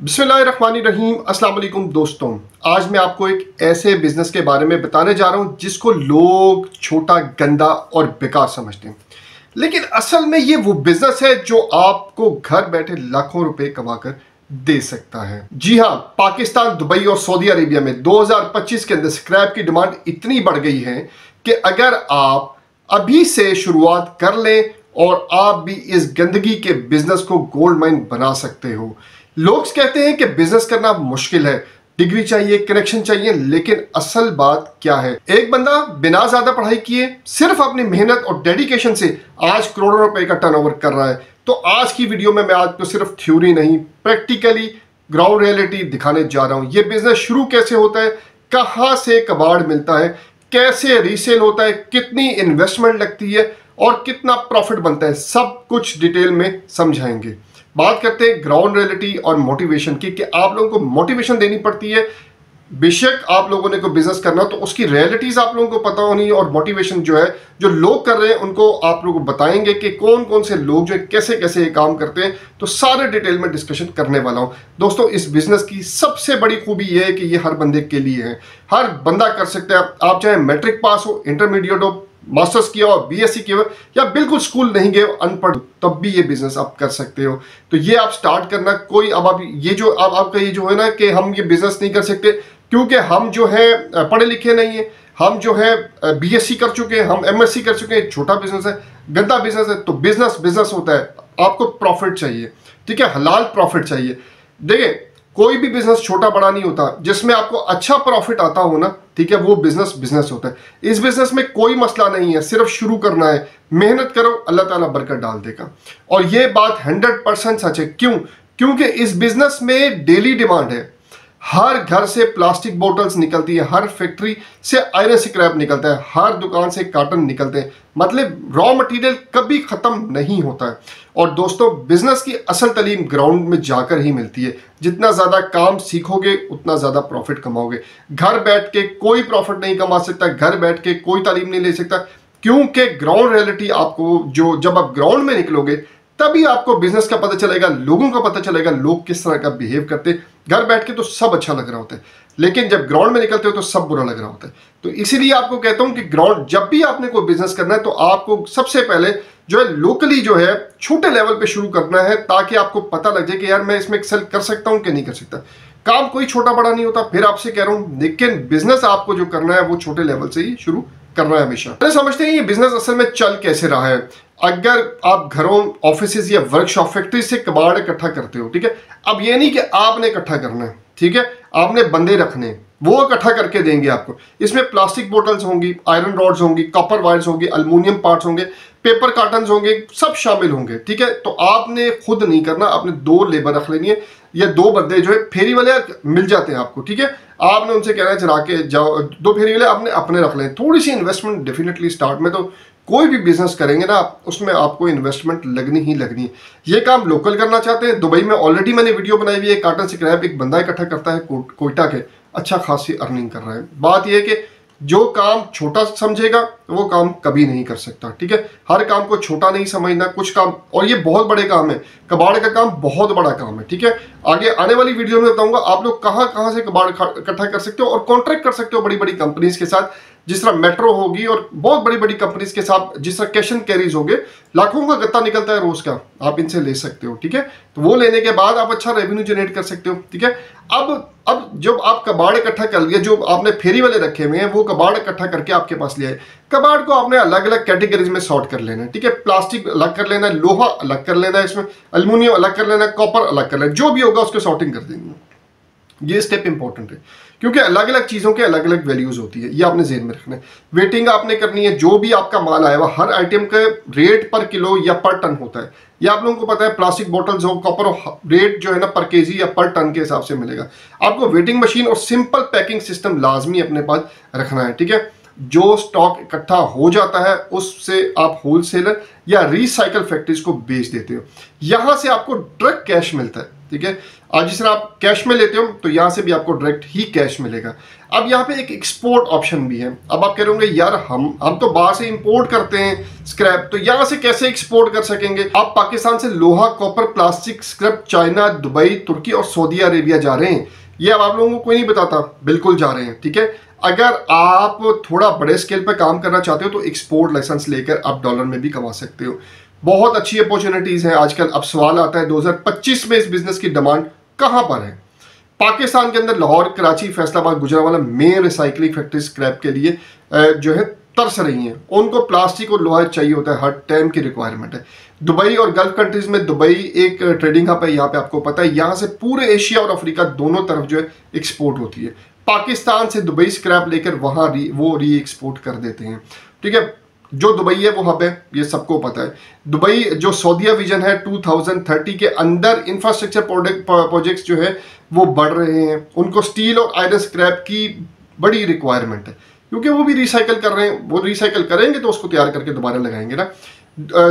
बिस्मिल्लाहिर्रहमानिर्रहीम। अस्सलाम वालेकुम दोस्तों, आज मैं आपको एक ऐसे बिजनेस के बारे में बताने जा रहा हूं जिसको लोग छोटा, गंदा और बेकार समझते हैं, लेकिन असल में ये वो बिजनेस है जो आपको घर बैठे लाखों रुपए कमाकर दे सकता है। जी हां, पाकिस्तान, दुबई और सऊदी अरेबिया में 2025 के अंदर स्क्रैप की डिमांड इतनी बढ़ गई है कि अगर आप अभी से शुरुआत कर लें और आप भी इस गंदगी के बिजनेस को गोल्ड माइन बना सकते हो। लोग कहते हैं कि बिजनेस करना मुश्किल है, डिग्री चाहिए, कनेक्शन चाहिए, लेकिन असल बात क्या है? एक बंदा बिना ज्यादा पढ़ाई किए सिर्फ अपनी मेहनत और डेडिकेशन से आज करोड़ों रुपए का टर्नओवर कर रहा है। तो आज की वीडियो में मैं आपको सिर्फ थ्योरी नहीं, प्रैक्टिकली ग्राउंड रियलिटी दिखाने जा रहा हूं। यह बिजनेस शुरू कैसे होता है, कहां से कबाड़ मिलता है, कैसे रीसेल होता है, कितनी इन्वेस्टमेंट लगती है और कितना प्रॉफिट बनता है, सब कुछ डिटेल में समझाएंगे। बात करते हैं ग्राउंड रियलिटी और मोटिवेशन की कि आप लोगों को मोटिवेशन देनी पड़ती है। बेशक आप लोगों ने कोई बिजनेस करना तो उसकी रियलिटीज आप लोगों को पता होनी, और मोटिवेशन जो है, जो लोग कर रहे हैं उनको आप लोगों को बताएंगे कि कौन कौन से लोग जो है कैसे कैसे ये काम करते हैं। तो सारे डिटेल में डिस्कशन करने वाला हूं दोस्तों। इस बिजनेस की सबसे बड़ी खूबी यह है कि ये हर बंदे के लिए है, हर बंदा कर सकता है। आप चाहे मैट्रिक पास हो, इंटरमीडिएट हो, मास्टर्स किया हो, बीएससी किया हो, या बिल्कुल स्कूल नहीं गए हो, अनपढ़, तब भी ये बिजनेस आप कर सकते हो। तो ये आप स्टार्ट करना, कोई अब आप ये जो अब आपका ये जो है ना कि हम ये बिजनेस नहीं कर सकते क्योंकि हम जो है पढ़े लिखे नहीं है, हम जो है बीएससी कर चुके हैं, हम एमएससी कर चुके हैं, छोटा बिजनेस है, गंदा बिजनेस है। तो बिजनेस बिजनेस होता है, आपको प्रॉफिट चाहिए, ठीक है, हलाल प्रॉफिट चाहिए। देखिए, कोई भी बिजनेस छोटा बड़ा नहीं होता, जिसमें आपको अच्छा प्रॉफिट आता हो ना, ठीक है, वो बिजनेस बिजनेस होता है। इस बिजनेस में कोई मसला नहीं है, सिर्फ शुरू करना है, मेहनत करो, अल्लाह ताला बरकत डाल देगा। और ये बात 100% सच है। क्यों? क्योंकि इस बिजनेस में डेली डिमांड है। हर घर से प्लास्टिक बोतल्स निकलती है, हर फैक्ट्री से आयरन स्क्रैप निकलता है, हर दुकान से कार्टन निकलते हैं, मतलब रॉ मटेरियल कभी खत्म नहीं होता है। और दोस्तों, बिजनेस की असल तालीम ग्राउंड में जाकर ही मिलती है। जितना ज्यादा काम सीखोगे उतना ज्यादा प्रॉफिट कमाओगे। घर बैठ के कोई प्रॉफिट नहीं कमा सकता, घर बैठ के कोई तालीम नहीं ले सकता, क्योंकि ग्राउंड रियलिटी आपको जो जब आप ग्राउंड में निकलोगे तभी आपको बिजनेस का पता चलेगा, लोगों का पता चलेगा, लोग किस तरह का बिहेव करते हैं। घर बैठ के तो सब अच्छा लग रहा होता है, लेकिन जब ग्राउंड में निकलते हो तो सब बुरा लग रहा होता है। तो इसीलिए आपको कहता हूं कि ग्राउंड, जब भी आपने कोई बिजनेस करना है तो आपको सबसे पहले जो है लोकली जो है छोटे लेवल पे शुरू करना है, ताकि आपको पता लग जाए कि यार मैं इसमें एक्सेल कर सकता हूं कि नहीं कर सकता। काम कोई छोटा बड़ा नहीं होता, फिर आपसे कह रहा हूं, लेकिन बिजनेस आपको जो करना है वो छोटे लेवल से ही शुरू करना है हमेशा। मैंने समझते हैं ये बिजनेस असल में चल कैसे रहा है। अगर आप घरों, ऑफिस या वर्कशॉप, फैक्ट्री से कबाड़ इकट्ठा करते हो, ठीक है, अब ये नहीं कि आपने इकट्ठा करना है, ठीक है, आपने बंदे रखने, वो इकट्ठा करके देंगे आपको। इसमें प्लास्टिक बोतल्स होंगी, आयरन रॉड्स होंगी, कॉपर वायर्स होंगी, अल्युमिनियम पार्ट्स होंगे, पेपर कार्टन होंगे, सब शामिल होंगे, ठीक है। तो आपने खुद नहीं करना, आपने 2 लेबर रख लेनी है, या 2 बंदे जो है फेरी वाले मिल जाते हैं आपको, ठीक है। आपने उनसे कहना है चला के जाओ, 2 फेरी वाले आपने अपने रख लें। थोड़ी सी इन्वेस्टमेंट डेफिनेटली स्टार्ट में, तो कोई भी बिजनेस करेंगे ना, उसमें आपको इन्वेस्टमेंट लगनी ही लगनी है। ये काम लोकल करना चाहते हैं, दुबई में ऑलरेडी मैंने वीडियो बनाई हुई है, कार्टन स्क्रैप एक बंदा इकट्ठा करता है कोयटा के, अच्छा खासी अर्निंग कर रहा है। बात यह है कि जो काम छोटा समझेगा वो काम कभी नहीं कर सकता, ठीक है। हर काम को छोटा नहीं समझना, कुछ काम, और ये बहुत बड़े काम है, कबाड़ का काम बहुत बड़ा काम है, ठीक है। आगे आने वाली वीडियो में बताऊंगा आप लोग कहां कहां से कबाड़ इकट्ठा कर सकते हो और कॉन्ट्रैक्ट कर सकते हो बड़ी बड़ी कंपनीज के साथ, जिस तरह मेट्रो होगी और बहुत बड़ी बड़ी कंपनीज के साथ, जिस तरह कैश एंड कैरीज होंगे, लाखों का गत्ता निकलता है रोज का, आप इनसे ले सकते हो, ठीक है। तो वो लेने के बाद आप अच्छा रेवेन्यू जनरेट कर सकते हो, ठीक है। अब जब आप कबाड़ इकट्ठा कर लिए, जो आपने फेरी वाले रखे हुए हैं वो कबाड़ इकट्ठा करके आपके पास ले आए, कबाड़ को आपने अलग अलग कैटेगरीज में सॉर्ट कर लेना है, ठीक है। प्लास्टिक अलग कर लेना है, लोहा अलग कर लेना है, इसमें अल्युमिनियम अलग कर लेना है, कॉपर अलग कर लेना है, जो भी होगा उसको सॉर्टिंग कर देंगे। ये स्टेप इंपॉर्टेंट है, क्योंकि अलग अलग चीजों के अलग अलग वैल्यूज होती है, ये आपने ज़हन में रखना है। वेटिंग आपने करनी है, जो भी आपका माल आया हुआ, हर आइटम का रेट पर किलो या पर टन होता है। ये आप लोगों को पता है, प्लास्टिक बोतल्स हो, कॉपर हो, रेट जो है ना पर केजी या पर टन के हिसाब से मिलेगा आपको। वेटिंग मशीन और सिंपल पैकिंग सिस्टम लाजमी अपने पास रखना है, ठीक है। जो स्टॉक इकट्ठा हो जाता है उससे आप होलसेलर या रिसाइकल फैक्ट्रीज को बेच देते हो, यहां से आपको डायरेक्ट कैश मिलता है, ठीक है। आज जिस तरह आप कैश में लेते हो तो यहाँ से भी आपको डायरेक्ट ही कैश मिलेगा। अब यहाँ पे एक एक्सपोर्ट ऑप्शन भी है। अब आप कह रहे होंगे यार हम तो बाहर से इंपोर्ट करते हैं स्क्रैप, तो यहाँ से कैसे एक्सपोर्ट कर सकेंगे? आप पाकिस्तान से लोहा, copper, plastic scrap China, Dubai, तुर्की और सऊदी अरेबिया जा रहे हैं। ये अब आप लोगों को कोई नहीं बताता, बिल्कुल जा रहे हैं, ठीक है। अगर आप थोड़ा बड़े स्केल पर काम करना चाहते हो तो एक्सपोर्ट लाइसेंस लेकर आप डॉलर में भी कमा सकते हो। बहुत अच्छी अपॉर्चुनिटीज हैं आजकल। अब सवाल आता है 2025 में इस बिजनेस की डिमांड कहां पर है? पाकिस्तान के अंदर Lahore, Karachi, Faisalabad, Gujranwala main recycling factory scrap के लिए जो है तरस रही हैं। उनको प्लास्टिक और लोहा चाहिए होता है, हर टाइम की रिक्वायरमेंट है। दुबई और गल्फ कंट्रीज में दुबई एक ट्रेडिंग हब है, यहाँ पे आपको पता है, यहाँ से पूरे एशिया और अफ्रीका दोनों तरफ जो है एक्सपोर्ट होती है। पाकिस्तान से दुबई स्क्रैप लेकर वहां वो री एक्सपोर्ट कर देते हैं, ठीक है। जो दुबई है वो हब है, ये सबको पता है। दुबई जो सऊदीया विजन है 2030 के अंदर इंफ्रास्ट्रक्चर प्रोजेक्ट्स जो है वो बढ़ रहे हैं। उनको स्टील और आयरन स्क्रैप की बड़ी रिक्वायरमेंट है, क्योंकि वो भी रिसाइकल कर रहे हैं। वो रिसाइकल करेंगे तो उसको तैयार करके दोबारा लगाएंगे ना।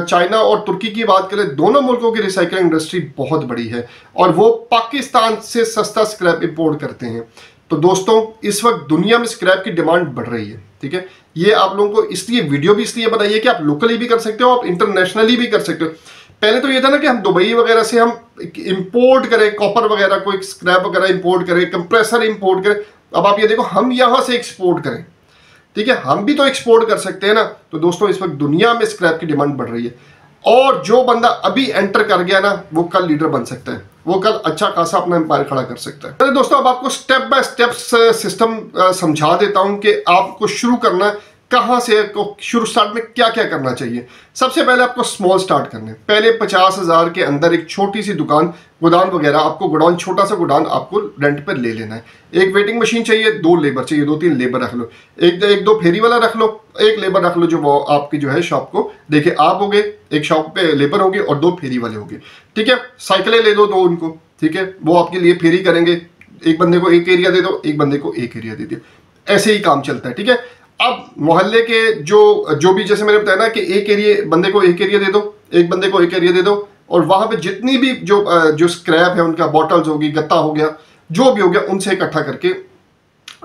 चाइना और तुर्की की बात करें, दोनों मुल्कों की रिसाइकलिंग इंडस्ट्री बहुत बड़ी है और वो पाकिस्तान से सस्ता स्क्रैप इंपोर्ट करते हैं। तो दोस्तों इस वक्त दुनिया में स्क्रैप की डिमांड बढ़ रही है, ठीक है। ये आप लोगों को इसलिए वीडियो भी इसलिए बनाई है कि आप लोकली भी कर सकते हो, आप इंटरनेशनली भी कर सकते हो। पहले तो ये था ना कि हम दुबई वगैरह से हम इंपोर्ट करें, कॉपर वगैरह को स्क्रैप वगैरह इंपोर्ट करें, कंप्रेसर इंपोर्ट करें। अब आप ये देखो हम यहां से एक्सपोर्ट करें, ठीक है, हम भी तो एक्सपोर्ट कर सकते हैं ना। तो दोस्तों इस वक्त दुनिया में स्क्रैप की डिमांड बढ़ रही है और जो बंदा अभी एंटर कर गया ना वो कल लीडर बन सकता है, वो कल अच्छा खासा अपना एम्पायर खड़ा कर सकता है। तो दोस्तों अब आपको स्टेप बाय स्टेप सिस्टम समझा देता हूं कि आपको शुरू करना है कहां से, शुरू स्टार्ट में क्या क्या करना चाहिए। सबसे पहले आपको स्मॉल स्टार्ट करना है। पहले 50,000 के अंदर एक छोटी सी दुकान, गोदाम वगैरह, आपको गोडाउन, छोटा सा गोडाउन आपको रेंट पर ले लेना है। एक वेटिंग मशीन चाहिए, 2 लेबर चाहिए, 2-3 लेबर रख लो, एक दो फेरी वाला रख लो, एक लेबर रख लो जो वो आपकी जो है शॉप को देखे। आप होगे, एक शॉप पे लेबर होगे और 2 फेरी वाले होंगे, ठीक है। साइकिलें ले दो 2 उनको, ठीक है, वो आपके लिए फेरी करेंगे। एक बंदे को एक एरिया दे दो, एक बंदे को एक एरिया दे दो, ऐसे ही काम चलता है, ठीक है। अब मोहल्ले के जो भी, जैसे मैंने बताया ना कि एक एरिया, बंदे को एक एरिया दे दो, एक बंदे को एक एरिया दे दो, और वहां पे जितनी भी जो स्क्रैप है, उनका बॉटल्स होगी, गत्ता हो गया, जो भी हो गया, उनसे इकट्ठा करके,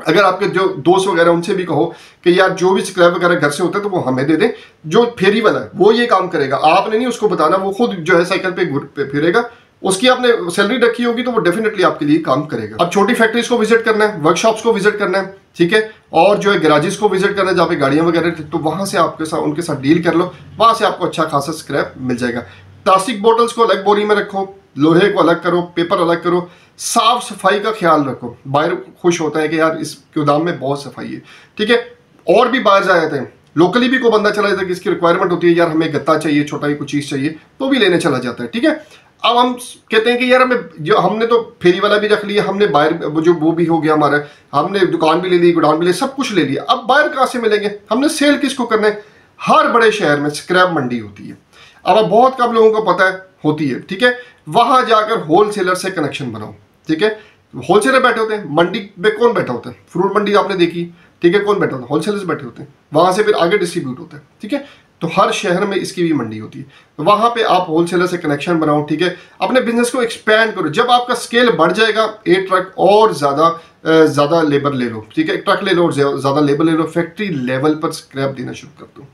अगर आपके जो दोस्त वगैरह उनसे भी कहो कि यार जो भी स्क्रैप वगैरह घर से होता है तो वो हमें दे दें। जो फेरी वाला है वो ये काम करेगा, आपने नहीं उसको बताना, वो खुद जो है साइकिल पे फिरेगा। उसकी आपने सैलरी रखी होगी तो वो डेफिनेटली आपके लिए काम करेगा। अब छोटी फैक्ट्रीज को विजिट करना है, वर्कशॉप्स को विजिट करना है, ठीक है, और जो है गैराजेस को विजिट करना है जहाँ पे गाड़ियां वगैरह, तो वहां से आपके साथ उनके साथ डील कर लो, वहां से आपको अच्छा खासा स्क्रैप मिल जाएगा। प्लास्टिक बोटल्स को अलग बोरी में रखो, लोहे को अलग करो, पेपर अलग करो, साफ सफाई का ख्याल रखो। बायर खुश होता है कि यार इस गोदाम में बहुत सफाई है, ठीक है। और भी बाहर जा जाते हैं, लोकली भी कोई बंदा चला जाता है कि इसकी रिक्वायरमेंट होती है, यार हमें गत्ता चाहिए, छोटा ही कुछ चीज चाहिए, तो भी लेने चला जाता है, ठीक है। अब हम कहते हैं कि यार हमें, जो हमने तो फेरी वाला भी रख लिया, हमने बायर जो वो भी हो गया हमारा, हमने दुकान भी ले ली, गोडाउन भी ले, सब कुछ ले लिया, अब बायर कहाँ से मिलेंगे? हमने सेल किसको करना है? हर बड़े शहर में स्क्रैप मंडी होती है। अब बहुत कम लोगों को पता है, होती है, ठीक है। वहां जाकर होलसेलर से कनेक्शन बनाओ, ठीक है। होलसेलर बैठे होते हैं मंडी में, कौन बैठा होता है? फ्रूट मंडी आपने देखी, ठीक है, कौन बैठा होता है? होलसेलर्स बैठे होते हैं, वहां से फिर आगे डिस्ट्रीब्यूट होता है, ठीक है। तो हर शहर में इसकी भी मंडी होती है, तो वहां पे आप होलसेलर से कनेक्शन बनाओ, ठीक है। अपने बिजनेस को एक्सपैंड करो। जब आपका स्केल बढ़ जाएगा, 1 ट्रक और ज्यादा लेबर ले लो, ठीक है, ट्रक ले लो और ज्यादा लेबर ले लो, फैक्ट्री लेवल पर स्क्रैप देना शुरू कर दो।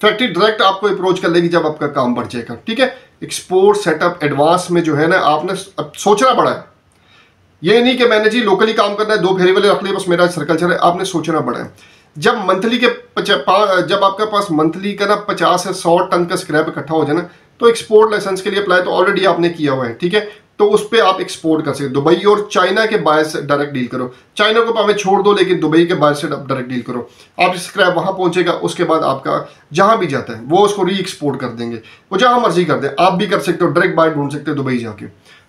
फैक्ट्री डायरेक्ट आपको अप्रोच कर लेगी जब आपका काम बढ़ जाएगा, ठीक है। एक्सपोर्ट सेटअप एडवांस में जो है ना, आपने अब सोचना पड़ा है। ये नहीं कि मैंने जी लोकली काम करना है, 2 फेरी वाले रख लिए, बस मेरा सर्कल चल रहा है। आपने सोचना पड़ा है। जब मंथली के जब आपके पास मंथली का ना 50 से 100 टन का स्क्रैप इकट्ठा हो जाए ना, तो एक्सपोर्ट लाइसेंस के लिए अप्लाई तो ऑलरेडी आपने किया हुआ है, ठीक है। तो उस पर आप एक्सपोर्ट कर सकते। दुबई और चाइना के बायर से डायरेक्ट डील करो। चाइना को भाਵੇਂ छोड़ दो, लेकिन दुबई के बायर से डायरेक्ट डील करो। आप स्क्रैप वहां पहुंचेगा, उसके बाद आपका जहां भी जाता है वो उसको री एक्सपोर्ट कर देंगे। वो जहां मर्जी कर दे, आप भी कर सकते हो, डायरेक्ट बायर ढूंढ सकते हो दुबई जाके,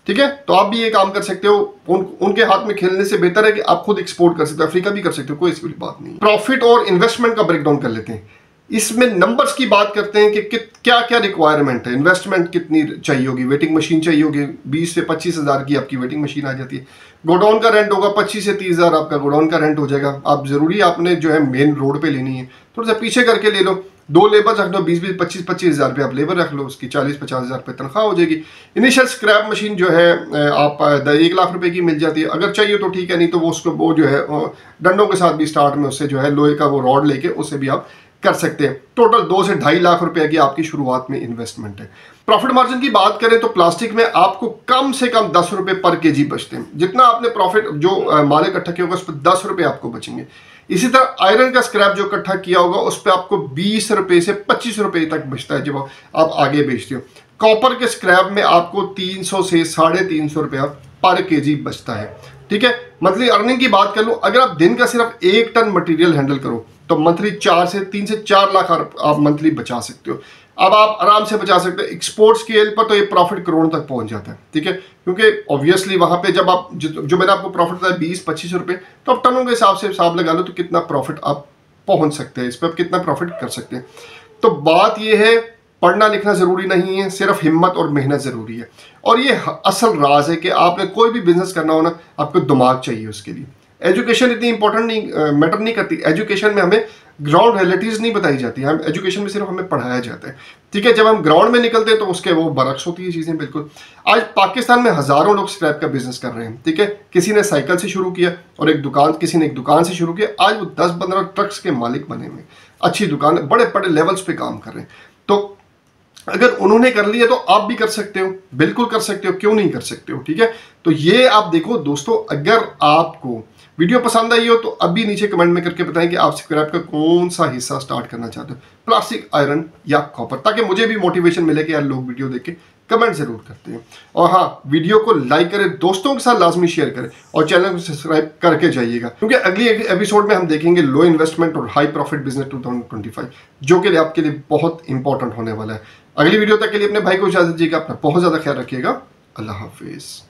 ठीक है। तो आप भी ये काम कर सकते हो। उनके हाथ में खेलने से बेहतर है कि आप खुद एक्सपोर्ट कर सकते हो, अफ्रीका भी कर सकते हो, कोई इसकी बात नहीं। प्रॉफिट और इन्वेस्टमेंट का ब्रेकडाउन कर लेते हैं। इसमें नंबर्स की बात करते हैं कि क्या क्या रिक्वायरमेंट है, इन्वेस्टमेंट कितनी चाहिए होगी। वेटिंग मशीन चाहिए होगी, 20 से 25 हज़ार की आपकी वेटिंग मशीन आ जाती है। गोडाउन का रेंट होगा 25 से 30 हज़ार आपका गोडाउन का रेंट हो जाएगा। आप जरूरी आपने जो है मेन रोड पे लेनी है, थोड़ा सा पीछे करके ले लो। 2 लेबर रख लो, 20-20, 25-25 हज़ार रुपये आप लेबर रख लो, उसकी 40-50 हज़ार रुपये तनख्वाह हो जाएगी। इनिशियल स्क्रैप मशीन जो है आप 1 लाख रुपए की मिल जाती है, अगर चाहिए तो ठीक है, नहीं तो वो उसको वो जो है डंडों के साथ भी स्टार्ट में उससे जो है लोहे का वो रॉड लेके उससे भी आप कर सकते हैं। टोटल 2 से 2.5 लाख रुपए की आपकी शुरुआत में इन्वेस्टमेंट है। प्रॉफिट मार्जिन की बात करें तो प्लास्टिक में आपको कम से कम 10 रुपए पर केजी बचते हैं। जितना आपने प्रॉफिट जो माल इकट्ठा किया होगा उस पर 10 रुपए आपको बचेंगे। इसी तरह आयरन का स्क्रैप जो इकट्ठा किया होगा उस पर आपको 20 रुपए से 25 रुपए तक बचता है जब आप आगे बेचते हो। कॉपर के स्क्रैप में आपको 300 से 350 रुपया पर केजी बचता है। ठीक है, मंथली अर्निंग की बात कर लो, अगर आप दिन का सिर्फ 1 टन मटेरियल हैंडल करो तो मंथली 3 से 4 लाख आप मंथली बचा सकते हो। अब आप आराम से बचा सकते हो। एक्सपोर्ट स्केल पर तो ये प्रॉफिट करोड़ तक पहुंच जाता है। ठीक है, क्योंकि ऑब्वियसली वहां पे जब आप जो मैंने आपको प्रॉफिट बताया 20-25 रुपए, तो आप टनों के हिसाब से हिसाब लगा लो तो कितना प्रॉफिट आप पहुंच सकते हैं, इस पर आप कितना प्रॉफिट कर सकते हैं। तो बात यह है, पढ़ना लिखना जरूरी नहीं है, सिर्फ हिम्मत और मेहनत जरूरी है। और ये असल राज है कि आपने कोई भी बिजनेस करना हो ना, आपको दिमाग चाहिए उसके लिए। एजुकेशन इतनी इंपॉर्टेंट नहीं मैटर नहीं करती। एजुकेशन में हमें ग्राउंड रियलिटीज नहीं बताई जाती, हम एजुकेशन में सिर्फ हमें पढ़ाया जाता है। ठीक है, जब हम ग्राउंड में निकलते हैं तो उसके वो बरक्स होती है चीजें बिल्कुल। आज पाकिस्तान में हजारों लोग स्क्रैप का बिजनेस कर रहे हैं। ठीक है, किसी ने साइकिल से शुरू किया और किसी ने एक दुकान से शुरू किया, आज वो 10-15 ट्रक्स के मालिक बने हुए, अच्छी दुकान, बड़े बड़े लेवल्स पे काम कर रहे हैं। तो अगर उन्होंने कर लिया तो आप भी कर सकते हो, बिल्कुल कर सकते हो, क्यों नहीं कर सकते हो। ठीक है, तो ये आप देखो दोस्तों, अगर आपको वीडियो पसंद आई हो तो अभी नीचे कमेंट में करके बताएं कि आप स्क्रैप का कौन सा हिस्सा स्टार्ट करना चाहते हो, प्लास्टिक, आयरन या कॉपर, ताकि मुझे भी मोटिवेशन मिले कि यार लोग वीडियो देख के कमेंट जरूर करते हैं। और हाँ, वीडियो को लाइक करें, दोस्तों के साथ लाजमी शेयर करें और चैनल को सब्सक्राइब करके जाइएगा, क्योंकि अगली एपिसोड में हम देखेंगे लो इन्वेस्टमेंट और हाई प्रॉफिट बिजनेस 2025, जो कि आपके लिए बहुत इंपॉर्टेंट होने वाला है। अगली वीडियो तक के लिए अपने भाई को इजाजत दीजिएगा, अपना बहुत ज्यादा ख्याल रखिएगा। अल्लाह हाफिज।